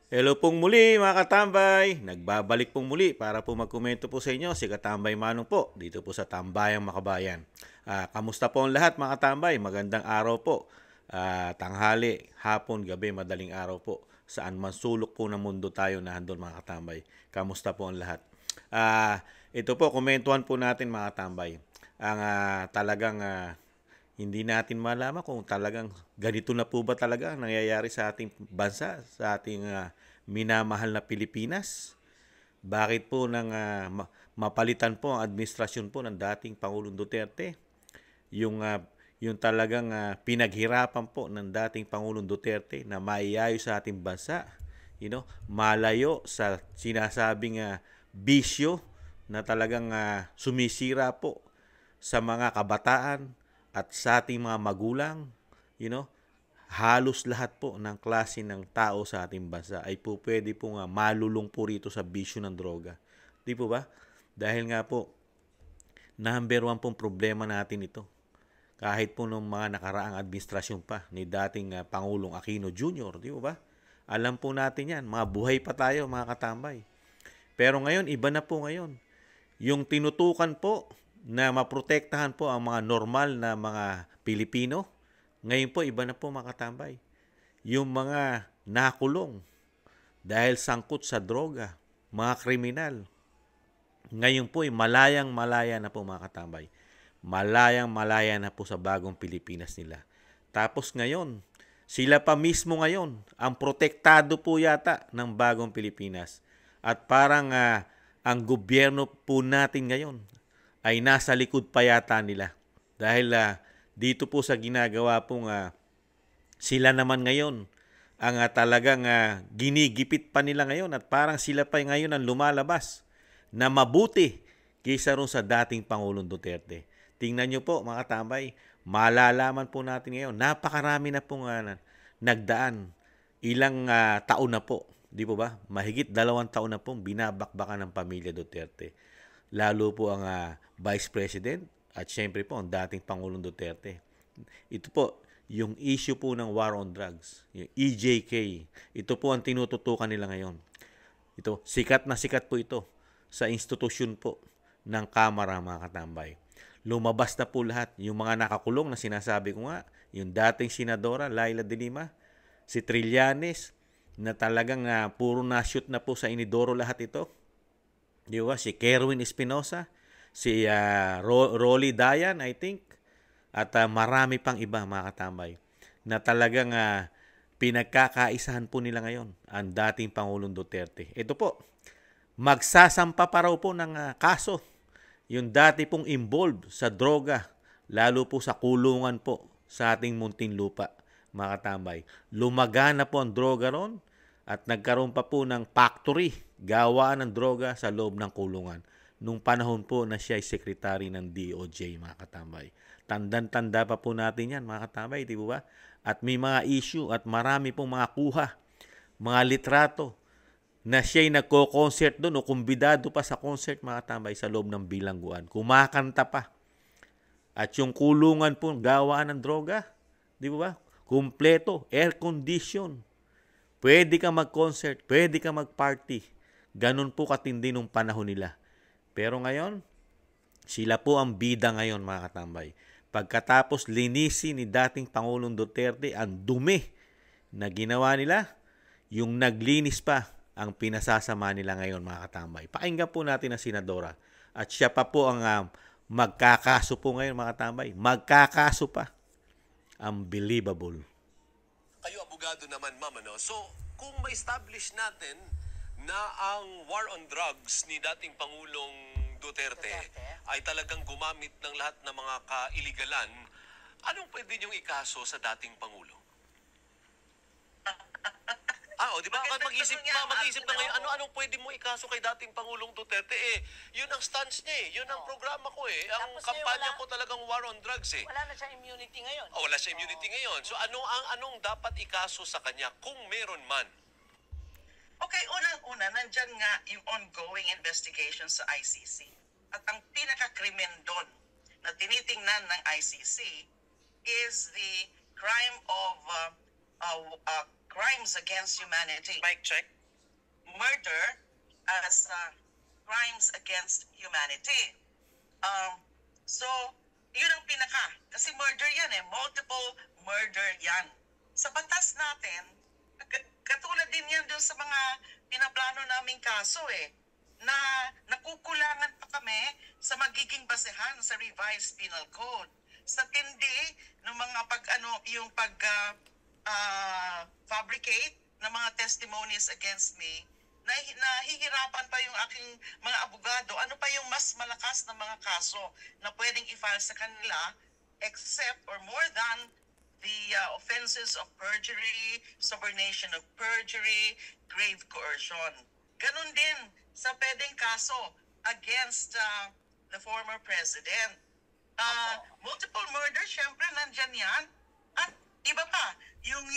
Hello pong muli mga katambay. Nagbabalik pong muli para po magkomento po sa inyo si Katambay Manong po dito po sa Tambayang Makabayan. Kamusta po ang lahat mga katambay? Magandang araw po. Tanghali, hapon, gabi, madaling araw po. Saan man sulok po ng mundo tayo na handon mga katambay. Kamusta po ang lahat? Ito po, komentuhan po natin mga katambay. Ang talagang hindi natin malaman kung talagang ganito na po ba talaga ang nangyayari sa ating bansa, sa ating minamahal na Pilipinas. Bakit po nang mapalitan po ang administrasyon po ng dating Pangulong Duterte? Yung yung talagang pinaghirapan po ng dating Pangulong Duterte na maiayos sa ating bansa, malayo sa sinasabing bisyo na talagang sumisira po sa mga kabataan at sa ating mga magulang, halos lahat po ng klase ng tao sa ating bansa ay po pwede po malulong po rito sa bisyo ng droga. Di po ba? Dahil nga po, number one pong problema natin ito. Kahit po nung mga nakaraang administrasyon pa ni dating Pangulong Aquino Jr., di po ba? Alam po natin yan, mga buhay pa tayo mga katambay. Pero ngayon, iba na po ngayon. Yung tinutukan po na maprotektahan po ang mga normal na mga Pilipino, ngayon po iba na po mga katambay. Yung mga nakulong dahil sangkot sa droga, mga kriminal, ngayon po ay malayang-malaya na po mga katambay. Malayang-malaya na po sa bagong Pilipinas nila. Tapos ngayon, sila pa mismo ngayon ang protektado po yata ng bagong Pilipinas. At parang ang gobyerno po natin ngayon ay nasa likod pa yata nila. Dahil dito po sa ginagawa pong sila naman ngayon ang talagang ginigipit pa nila ngayon at parang sila pa ngayon ang lumalabas na mabuti kaysa ron sa dating Pangulong Duterte. Tingnan nyo po mga katambay, malalaman po natin ngayon, napakarami na pong nagdaan. Ilang taon na po, di po ba? Mahigit 2 taon na pong binabakbakan ng pamilya Duterte. Lalo po ang Vice President at syempre po ang dating Pangulong Duterte. Ito po, yung issue po ng war on drugs, yung EJK, ito po ang tinututukan nila ngayon. Ito, sikat na sikat po ito sa institusyon po ng Kamara mga katambay. Lumabas na po lahat. Yung mga nakakulong na sinasabi ko nga, yung dating Senadora Laila de Lima, si Trillanes, na talagang puro na-shoot na po sa inidoro lahat ito. Di ba? Si Kerwin Espinosa, si Rolly Dayan, I think, at marami pang iba mga katambay, na talagang pinagkakaisahan po nila ngayon ang dating Pangulong Duterte. Ito po, magsasampa pa raw po ng kaso yung dati pong involved sa droga, lalo po sa kulungan po sa ating Muntinlupa, mga katambay. Lumagana po ang droga ron at nagkaroon pa po ng factory, gawaan ng droga sa loob ng kulungan. Nung panahon po na siya ay sekretary ng DOJ, mga katambay. Tandang-tanda pa po natin yan, mga katambay, di ba? At may mga issue at marami pong mga kuha, mga litrato, na siya'y nagko-concert doon o kumbidado pa sa concert mga tambay sa loob ng bilangguan. Kumakanta pa. At yung kulungan po, gawaan ng droga. Di ba? Kumpleto, air condition. Pwede ka mag-concert, pwede ka mag-party. Ganun po katindi nung panahon nila. Pero ngayon, sila po ang bida ngayon mga katambay. Pagkatapos linisin ni dating Pangulong Duterte ang dumi na ginawa nila, yung naglinis pa ang pinasasama nila ngayon mga katambay. Pakinggan po natin ang Senadora. At siya pa po ang magkakaso po ngayon mga katambay. Magkakaso pa. Unbelievable. Kayo abogado naman, ma'am, ano? So, kung ma-establish natin na ang war on drugs ni dating Pangulong Duterte ay talagang gumamit ng lahat ng mga kailigalan, anong pwede niyong ikaso sa dating Pangulo? Di ba? Mag-isip na ngayon, anong pwede mo ikaso kay dating Pangulong Duterte? Yun ang stance niya Yun ang programa ko Ang Tapos kampanya ko talagang war on drugs Wala na siya immunity ngayon. Wala siya immunity ngayon. So anong dapat ikaso sa kanya kung meron man? Okay, unang-una, nandyan nga yung ongoing investigation sa ICC. At ang pinaka-krimen doon na tinitingnan ng ICC is the crime of crimes against humanity. Mic check. murder as crimes against humanity. So, yun ang pinaka. Kasi murder yan multiple murder yan. Sa batas natin, katulad din yan dun sa mga pinaplano naming kaso na nakukulangan pa kami sa magiging basehan sa revised penal code. Sa tindi ng mga fabricate ng mga testimonies against me, nahihirapan pa yung aking mga abogado. Ano pa yung mas malakas na mga kaso na pwedeng i-file sa kanila except or more than the offenses of perjury, subornation of perjury, grave coercion. Ganon din sa pwedeng kaso against the former president. Multiple murder, syempre nandyan yan. At iba pa, yung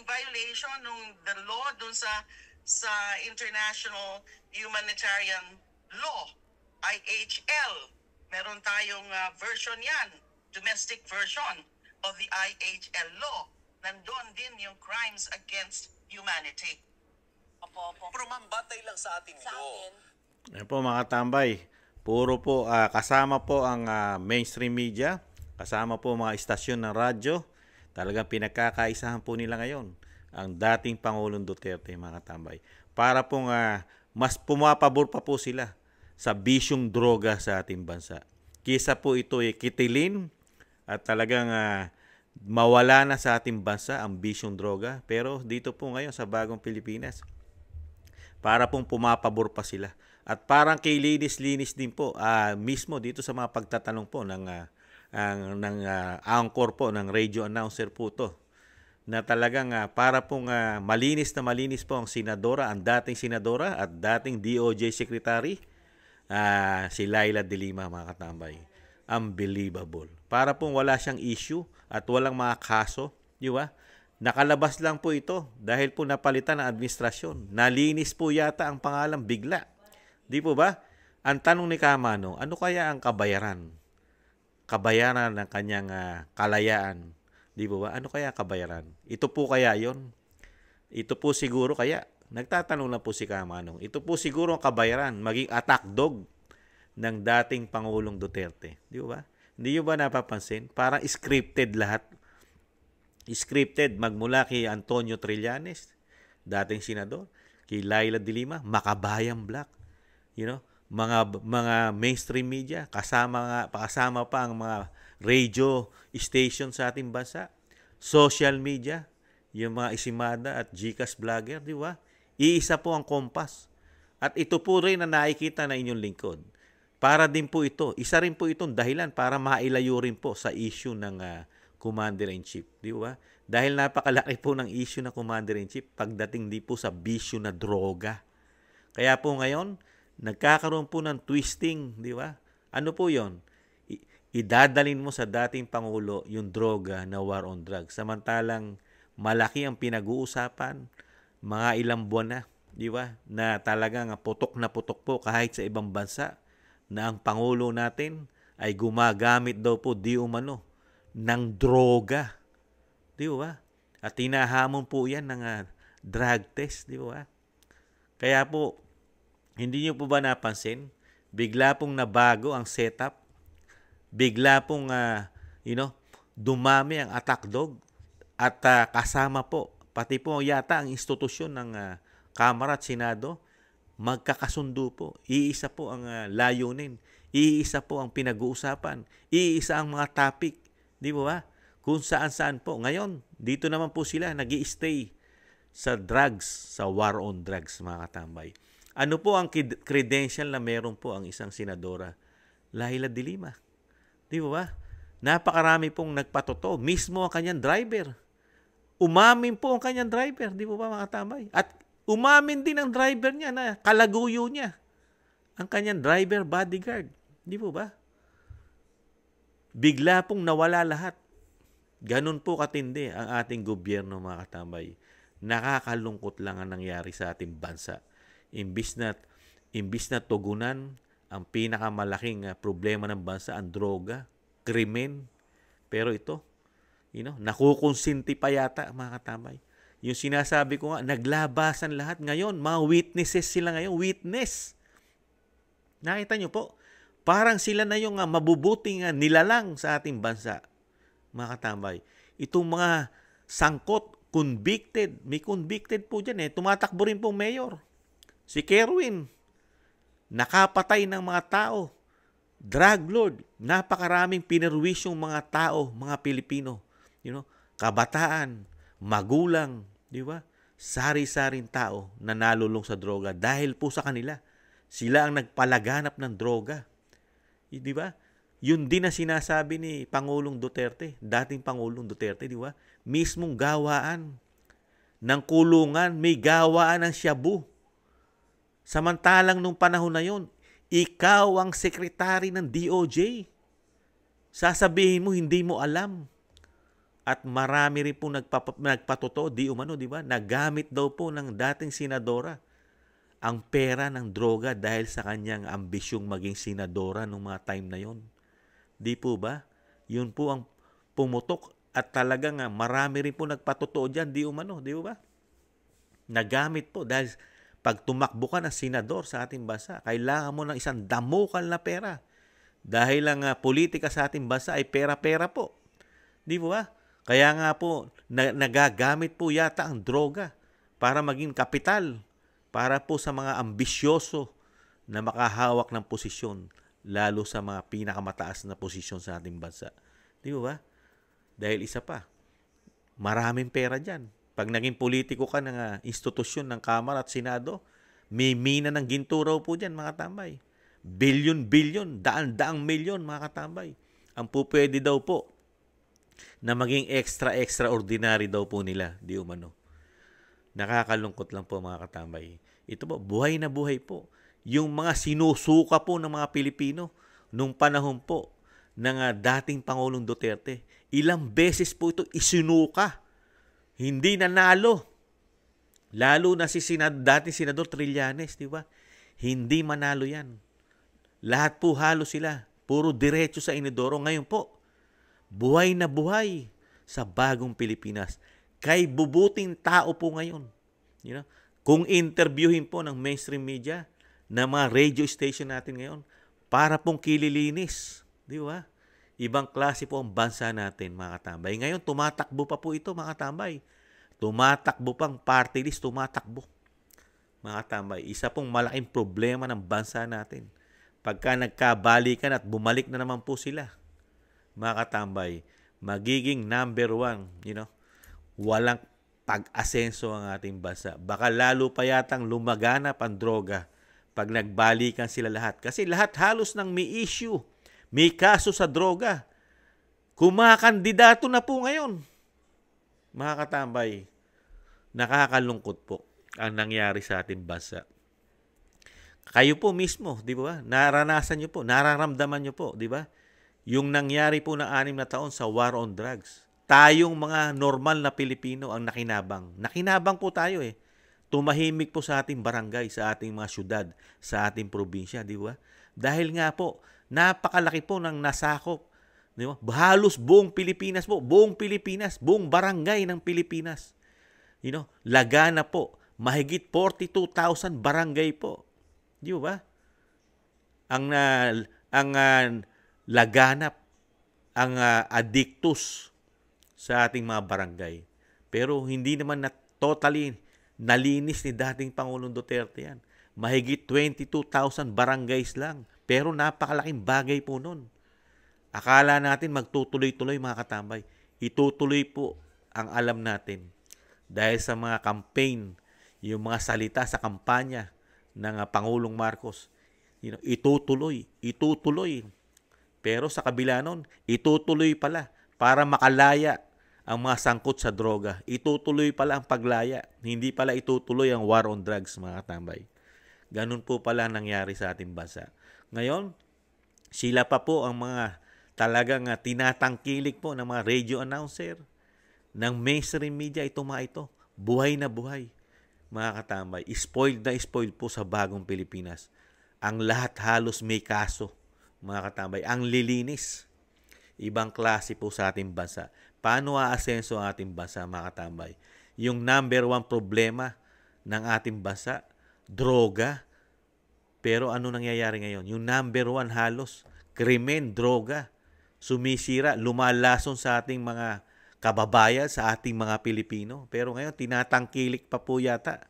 violation ng the law dun sa international humanitarian law, IHL. Meron tayong version yan, domestic version of the IHL law. Nandun din yung crimes against humanity. Pero ma'am, batay lang sa ating law. Ayan po mga tambay, puro po kasama po ang mainstream media, kasama po mga istasyon ng radyo. Talagang pinagkakaisahan po nila ngayon ang dating Pangulong Duterte, mga tambay. Para pong mas pumapabor pa po sila sa bisyong droga sa ating bansa. Kisa po ito kitilin at talagang mawala na sa ating bansa ang bisyong droga. Pero dito po ngayon sa bagong Pilipinas, para pong pumapabor pa sila. At parang kay linis-linis din po mismo dito sa mga pagtatanong po ng anchor po, ng radio announcer po to, na talagang para pong malinis po ang senadora, ang dating senadora at dating DOJ Secretary, si Laila de Lima, mga katambay. Unbelievable. Para pong wala siyang issue at walang mga kaso, di ba? Nakalabas lang po ito dahil po napalitan ng administrasyon. Nalinis po yata ang pangalan bigla. Di po ba? Ang tanong ni Kamano, ano kaya ang kabayaran? Kabayaran ng kanyang kalayaan. Di po ba? Ano kaya kabayaran? Ito po kaya yon? Ito po siguro kaya, nagtatanong na po si Kamano, ito po siguro ang kabayaran, maging attack dog ng dating Pangulong Duterte. Di ba? Hindi nyo ba napapansin? Parang scripted lahat. Scripted magmula kay Antonio Trillanes, dating senador, kay Laila de Lima, Makabayan Black. You know, mga mainstream media, kasama pa ang mga radio station sa ating bansa, social media, yung mga Isimada at Gcash vlogger, di ba? Iisa po ang kompas. At ito po rin na nakikita na inyong lingkod. Para din po ito, isa rin po itong dahilan para mailayo rin po sa issue ng Commander-in-Chief, di ba? Dahil napakalaki po ng issue ng Commander-in-Chief pagdating di po sa bisyo na droga. Kaya po ngayon, nagkakaroon po ng twisting, di ba? Ano po yon? Idadalin mo sa dating Pangulo yung droga na war on drugs. Samantalang malaki ang pinag-uusapan, mga ilang buwan na, di ba? Na talagang putok na putok po kahit sa ibang bansa na ang Pangulo natin ay gumagamit daw po di umano ng droga. Di ba? At tinahamon po yan ng drug test, di ba? Kaya po, hindi nyo po ba napansin? Bigla pong nabago ang setup. Bigla pong, dumami ang attack dog. At kasama po, pati po yata ang institusyon ng Kamara at Senado, magkakasundo po. Iisa po ang layunin. Iisa po ang pinag-uusapan. Iisa ang mga topic. Di ba? Kung saan-saan po. Ngayon, dito naman po sila nag-i-stay sa drugs, sa war on drugs, mga katambay. Ano po ang credential na meron po ang isang senadora? Laila de Lima. Di ba? Napakarami pong nagpatoto. Mismo ang kanyang driver. Umamin po ang kanyang driver. Di ba mga katambay? At umamin din ang driver niya na kalaguyo niya. Ang kanyang driver bodyguard. Di ba? Bigla pong nawala lahat. Ganun po katindi ang ating gobyerno, mga katambay. Nakakalungkot lang ang nangyari sa ating bansa. Imbis na tugunan ang pinakamalaking problema ng bansa, ang droga, krimen. Pero ito, nakukonsinti pa yata, mga katambay. Yung sinasabi ko nga, naglabasan lahat ngayon. Mga witnesses sila ngayon. Witness. Nakita nyo po? Parang sila na yung mabubuting nilalang sa ating bansa. Mga katambay. Itong mga sangkot, convicted. May convicted po dyan eh. Tumatakbo rin pong mayor. Si Kerwin. Nakapatay ng mga tao. Drug lord. Napakaraming pinerwisyong mga tao, mga Pilipino. Kabataan, magulang, di ba? Sari-saring tao na nalulong sa droga dahil po sa kanila. Sila ang nagpalaganap ng droga. Di ba? Yun din na sinasabi ni Pangulong Duterte, dating Pangulong Duterte, di ba? Mismong gawaan ng kulungan, may gawaan ng shabu. Samantalang nung panahon na yon, ikaw ang sekretary ng DOJ. Sasabihin mo, hindi mo alam. At marami rin po nagpatotoo, di ba? Nagamit daw po ng dating senadora ang pera ng droga dahil sa kanyang ambisyong maging senadora nung mga time na yon. Di po ba? Yun po ang pumutok at talagang marami rin po nagpatotoo dyan, di ba? Nagamit po dahil pag tumakbo ka ng senador sa ating bansa, kailangan mo ng isang damukal na pera. Dahil ang politika sa ating bansa ay pera-pera po. Di ba? Kaya nga po, nagagamit po yata ang droga para maging kapital, para po sa mga ambisyoso na makahawak ng posisyon, lalo sa mga pinakamataas na posisyon sa ating bansa. Di ba? Dahil isa pa, maraming pera dyan. Pag naging politiko ka ng institusyon ng Kamara at Senado, may mina ng ginto raw po dyan, mga katambay. Bilyon-bilyon, daan-daang milyon, mga katambay. Ang pupwede daw po na maging extraordinary daw po nila, di umano. Nakakalungkot lang po, mga katambay. Ito po, buhay na buhay po. Yung mga sinusuka po ng mga Pilipino nung panahon po ng dating Pangulong Duterte, ilang beses po ito isinuka. Hindi nanalo. Lalo na si dating Senador Trillanes, di ba? Hindi manalo yan. Lahat po halos sila. Puro diretso sa inidoro. Ngayon po, buhay na buhay sa bagong Pilipinas. Kay bubuting tao po ngayon. Kung interviewin po ng mainstream media, na mga radio station natin ngayon, para pong kililinis. Di ba? Ibang klase po ang bansa natin, mga katambay. Ngayon, tumatakbo pa po ito, mga katambay. Tumatakbo pang party list, tumatakbo. Mga katambay, isa pong malaking problema ng bansa natin. Pagka nagkabalikan at bumalik na naman po sila, mga katambay, magiging number 1, walang pag-asenso ang ating bansa. Baka lalo pa yatang lumaganap ang droga pag nagbalikan sila lahat. Kasi lahat halos ng may issue, may kaso sa droga. Kumakandidato na po ngayon. Mga katambay, nakakalungkot po ang nangyari sa ating bansa. Kayo po mismo, di ba? Naranasan nyo po, nararamdaman nyo po, di ba? Yung nangyari po na 6 na taon sa war on drugs. Tayong mga normal na Pilipino ang nakinabang. Nakinabang po tayo eh. Tumahimik po sa ating barangay, sa ating mga syudad, sa ating probinsya, di ba? Dahil nga po, napakalaki po ng nasakop. Di ba? Halos buong Pilipinas po, buong barangay ng Pilipinas. Lagana po, mahigit 42,000 barangay po. Di ba? Ang laganap, ang addictus sa ating mga barangay. Pero hindi naman na totally nalinis ni dating Pangulong Duterte yan. Mahigit 22,000 barangays lang. Pero napakalaking bagay po nun. Akala natin magtutuloy-tuloy, mga katambay. Itutuloy po ang alam natin. Dahil sa mga campaign, yung mga salita sa kampanya ng Pangulong Marcos, itutuloy. Pero sa kabila nun, itutuloy pala para makalaya ang mga sangkot sa droga. Itutuloy pala ang paglaya. Hindi pala itutuloy ang war on drugs, mga katambay. Ganun po pala nangyari sa ating bansa. Ngayon, sila pa po ang mga talagang tinatangkilik po ng mga radio announcer, ng mainstream media, mga ito. Buhay na buhay, mga katambay. Spoiled na spoiled po sa bagong Pilipinas. Ang lahat halos may kaso, mga katambay. Ang lilinis. Ibang klase po sa ating bansa. Paano aasenso ang ating bansa, mga katambay? yung number one problema ng ating bansa, droga. Pero ano nangyayari ngayon? Yung number one halos, krimen, droga, sumisira, lumalason sa ating mga kababayan, sa ating mga Pilipino. Pero ngayon, tinatangkilik pa po yata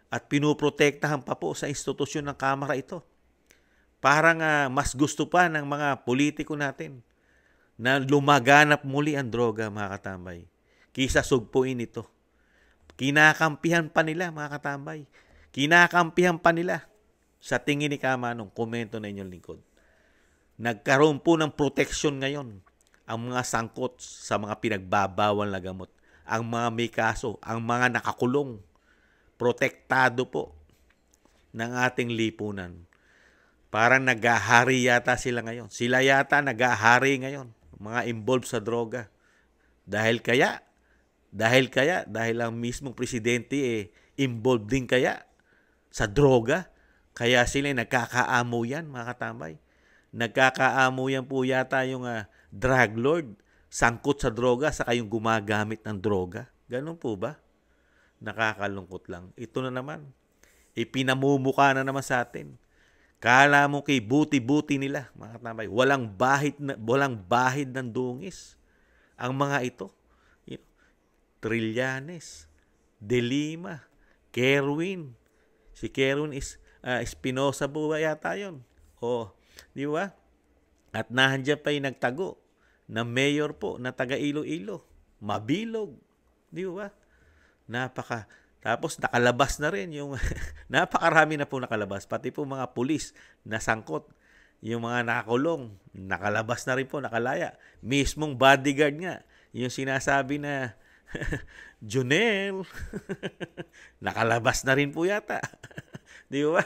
at pinuprotektahan pa po sa institusyon ng Kamara ito. Parang mas gusto pa ng mga politiko natin na lumaganap muli ang droga, mga katambay, kisa sugpuin ito. Kinakampihan pa nila, mga katambay. Kinakampihan pa nila. Sa tingin ni Kamanong, komento na inyong lingkod. Nagkaroon po ng proteksyon ngayon ang mga sangkot sa mga pinagbabawal na gamot. Ang mga may kaso, ang mga nakakulong, protektado po ng ating lipunan. Parang nagahari yata sila ngayon. Sila yata nagahari ngayon, mga involved sa droga. Dahil ang mismong presidente involved din kaya sa droga. Kaya sila nagkakaamo yan, mga katambay. Nagkakaamo yan po yata yung drug lord, sangkot sa droga, saka yung gumagamit ng droga. Ganun po ba? Nakakalungkot lang. Ito na naman. Ipinamumuka na naman sa atin. Kala mo kay buti-buti nila, mga katambay. Walang bahid ng dungis. Ang mga ito, Trillanes, De Lima, Kerwin. Si Kerwin is Espinosa po ba yata yun? O, di ba? At nandiyan pa yung nagtago na mayor po na taga Iloilo. Mabilog. Di ba? Tapos nakalabas na rin yung napakarami na po nakalabas. Pati po mga pulis na sangkot. Yung mga nakakulong, nakalabas na rin po, nakalaya. Mismong bodyguard nga. Yung sinasabi na Junel, nakalabas na rin po yata. Di ba?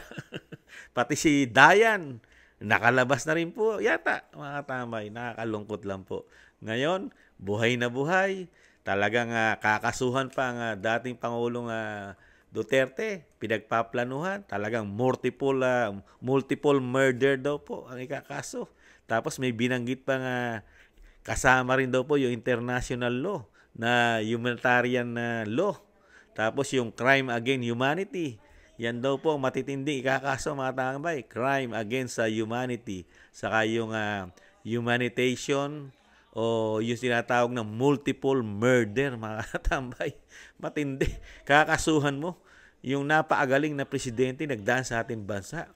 Pati si Dayan, nakalabas na rin po yata, mga katambay. Nakakalungkot lang po. Ngayon, buhay na buhay. Talagang kakasuhan pa ang dating Pangulong Duterte. Pinagpaplanuhan. Talagang multiple murder daw po ang ikakaso. Tapos may binanggit pa kasama rin daw po yung international law na humanitarian law. Tapos yung crime against humanity. Yan daw po matitindi ikakaso, mga tambay. Crime against humanity. Saka yung humanitarian o yung sinatawag ng multiple murder, mga tambay. Matindi. Kakasuhan mo. Yung napaagaling na presidente nagdaan sa ating bansa.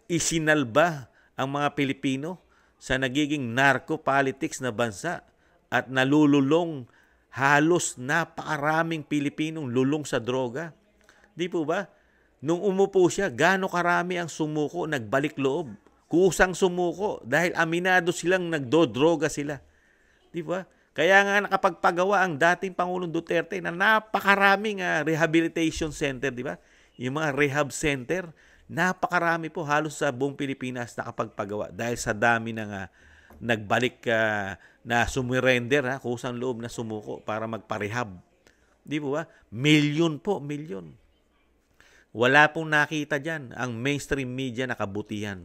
Isinalba ang mga Pilipino sa nagiging narco-politics na bansa at nalululong halos napakaraming Pilipinong lulong sa droga. Di po ba? Nung umupo siya, gaano karami ang sumuko, nagbalik loob. Kusang sumuko dahil aminado silang nagdodroga sila. Di ba? Kaya nga nakapagpagawa ang dating Pangulong Duterte na napakaraming rehabilitation center, di ba? Yung mga rehab center, napakarami po halos sa buong Pilipinas nakapagpagawa dahil sa dami ng nagbalik na sumurrender, kusang loob na sumuko para magparehab. Di po ba? Milyon. Wala pong nakita dyan ang mainstream media na kabutihan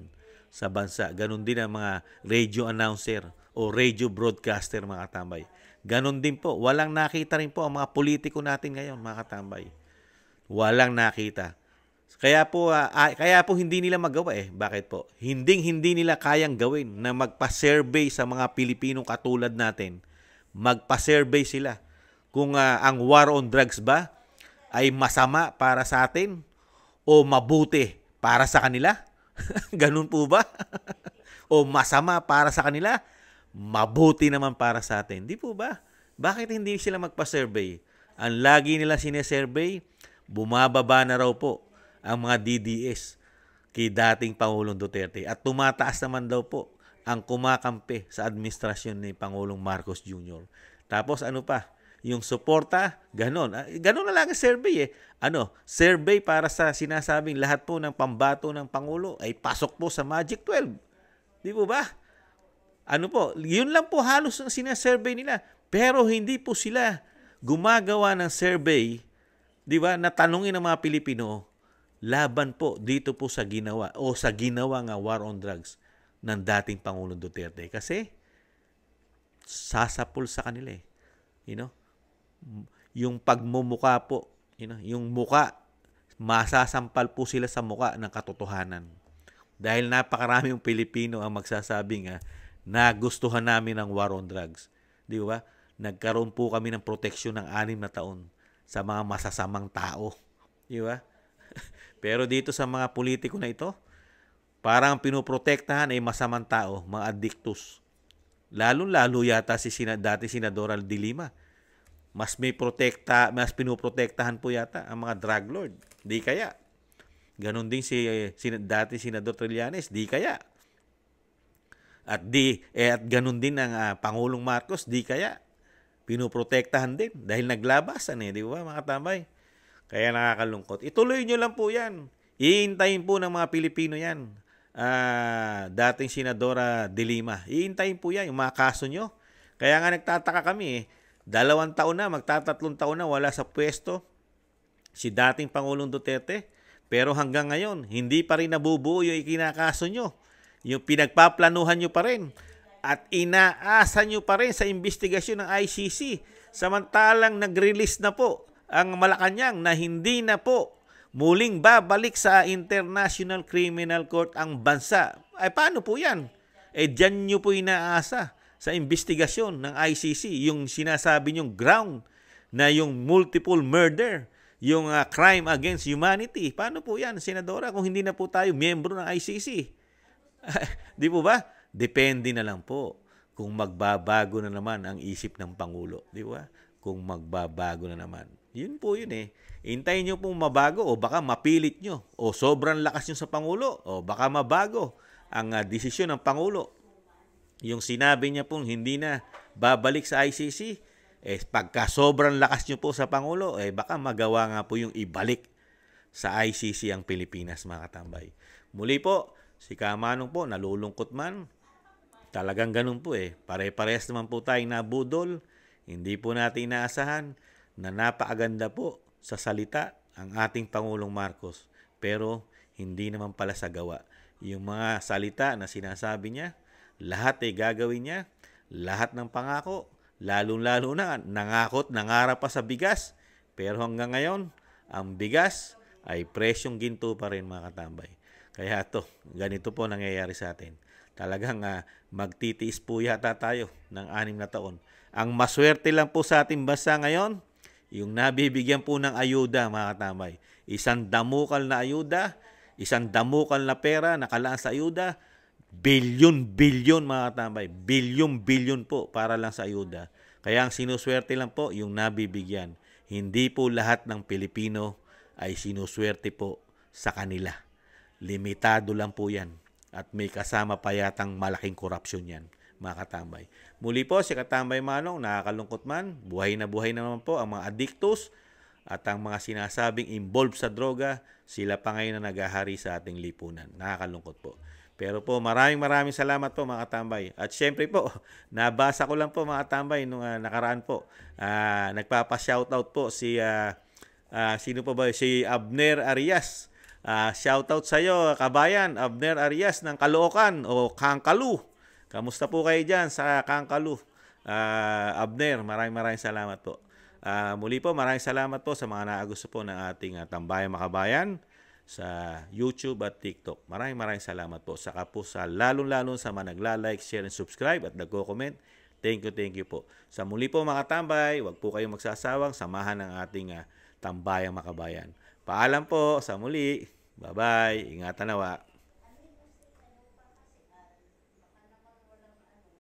sa bansa. Ganon din ang mga radio announcer o radio broadcaster, mga katambay. Ganon din po. Walang nakita rin po ang mga politiko natin ngayon, mga katambay. Walang nakita. Kaya po hindi nila magawa Bakit po? Hindi nila kayang gawin na magpa-survey sa mga Pilipinong katulad natin. Magpa-survey sila kung ang war on drugs ba ay masama para sa atin o mabuti para sa kanila? Ganun po ba? O masama para sa kanila? Mabuti naman para sa atin. Di po ba? Bakit hindi sila magpa-survey? Ang lagi nila sinesurvey, bumababa na raw po ang mga DDS kay dating Pangulong Duterte. At tumataas naman daw po ang kumakampi sa administrasyon ni Pangulong Marcos Jr. Tapos ano pa? Yung suporta, ganon. Ganon na lang ang survey survey para sa sinasabing lahat po ng pambato ng Pangulo ay pasok po sa Magic 12. Di po ba? Ano po? Yun lang po halos ang sinasurvey nila. Pero hindi po sila gumagawa ng survey, di ba, na tanungin ng mga Pilipino laban po dito po sa ginawa war on drugs ng dating Pangulong Duterte. Kasi sasapul sa kanila You know? yung pagmumuka po, yung muka, masasampal po sila sa muka ng katotohanan. Dahil napakaraming Pilipino ang magsasabing nagustuhan namin ang war on drugs. Di ba? Nagkaroon po kami ng proteksyon ng 6 na taon sa mga masasamang tao. Di ba? Pero dito sa mga politiko na ito, parang pinoprotektahan ay masamang tao, mga addictus. Lalo-lalo yata dati Senadora de Lima. Mas pinoprotektahan po yata ang mga drug lord. Di kaya? Ganon din dati Senador Trillanes, di kaya? At ganon din ang Pangulong Marcos, di kaya? Pinoprotektahan din dahil naglabasan di ba mga tambay? Kaya nakakalungkot. Ituloy nyo lang po yan. Iintayin po ng mga Pilipino yan. Dating Senadora de Lima. Iintayin po yan, yung mga kaso nyo. Kaya nga nagtataka kami 2 taon na, magtatatlong taon na wala sa pwesto si dating Pangulong Duterte. Pero hanggang ngayon, hindi pa rin nabubuo yung ikinakaso nyo. Yung pinagpaplanuhan nyo pa rin. At inaasa nyo pa rin sa investigasyon ng ICC. Samantalang nag-release na po ang Malacanang na hindi na po muling babalik sa International Criminal Court ang bansa. Ay paano po yan? Dyan nyo po inaasa sa investigasyon ng ICC. Yung sinasabi nyong ground na yung multiple murder, yung crime against humanity. Paano po yan, Senadora, kung hindi na po tayo miyembro ng ICC? Di po ba? Depende na lang po kung magbabago na naman ang isip ng Pangulo. Di ba? Kung magbabago na naman. Yun po yun Hintayin nyo pong mabago o baka mapilit nyo o sobrang lakas nyo sa Pangulo o baka mabago ang desisyon ng Pangulo. Yung sinabi niya pong hindi na babalik sa ICC, pagka sobrang lakas nyo po sa Pangulo, baka magawa nga po yung ibalik sa ICC ang Pilipinas, mga katambay. Muli po, si Kamanong po, nalulungkot man. Talagang ganun po Pare-parehas naman po tayong nabudol. Hindi po natin inaasahan na napakaganda po sa salita ang ating Pangulong Marcos. Pero hindi naman pala sa gawa. Yung mga salita na sinasabi niya, lahat gagawin niya, lahat ng pangako, lalong-lalo na nangarap pa sa bigas. Pero hanggang ngayon, ang bigas ay presyong ginto pa rin, mga katambay. Kaya ganito po nangyayari sa atin. Talagang magtitiis po yata tayo ng 6 na taon. Ang maswerte lang po sa ating bansa ngayon, yung nabibigyan po ng ayuda, mga katambay. Isang damukal na ayuda, isang damukal na pera nakalaan sa ayuda, bilyon-bilyon, mga katambay. Bilyon-bilyon po para lang sa ayuda. Kaya ang sinuswerte lang po yung nabibigyan. Hindi po lahat ng Pilipino ay sinuswerte po sa kanila. Limitado lang po yan. At may kasama pa yatang malaking korupsyon yan, mga katambay. Muli po, si Katambay Manong, nakakalungkot man, buhay na naman po ang mga addictos at ang mga sinasabing involved sa droga, sila pa ngayon na naghahari sa ating lipunan. Nakakalungkot po. Pero po, maraming salamat po, mga katambay. At syempre po, nabasa ko lang po, mga katambay, nung nakaraan po. Nagpapa-shoutout po si, sino po ba? Si Abner Arias. Shoutout sa iyo, kabayan, Abner Arias ng Caloocan o Kangkalu. Kamusta po kayo dyan sa Kangkalu? Abner, maraming salamat po. Muli po, maraming salamat po sa mga naagusto po ng ating Tambayang Makabayan sa YouTube at TikTok. Maraming salamat po. Saka po sa lalong-lalo sa mga nagla-like, share, and subscribe at nagko-comment. Thank you po. Sa muli po, mga tambay, huwag po kayong magsasawang samahan ng ating Tambayang Makabayan. Paalam po, sa muli. Bye-bye. Ingatan nawa.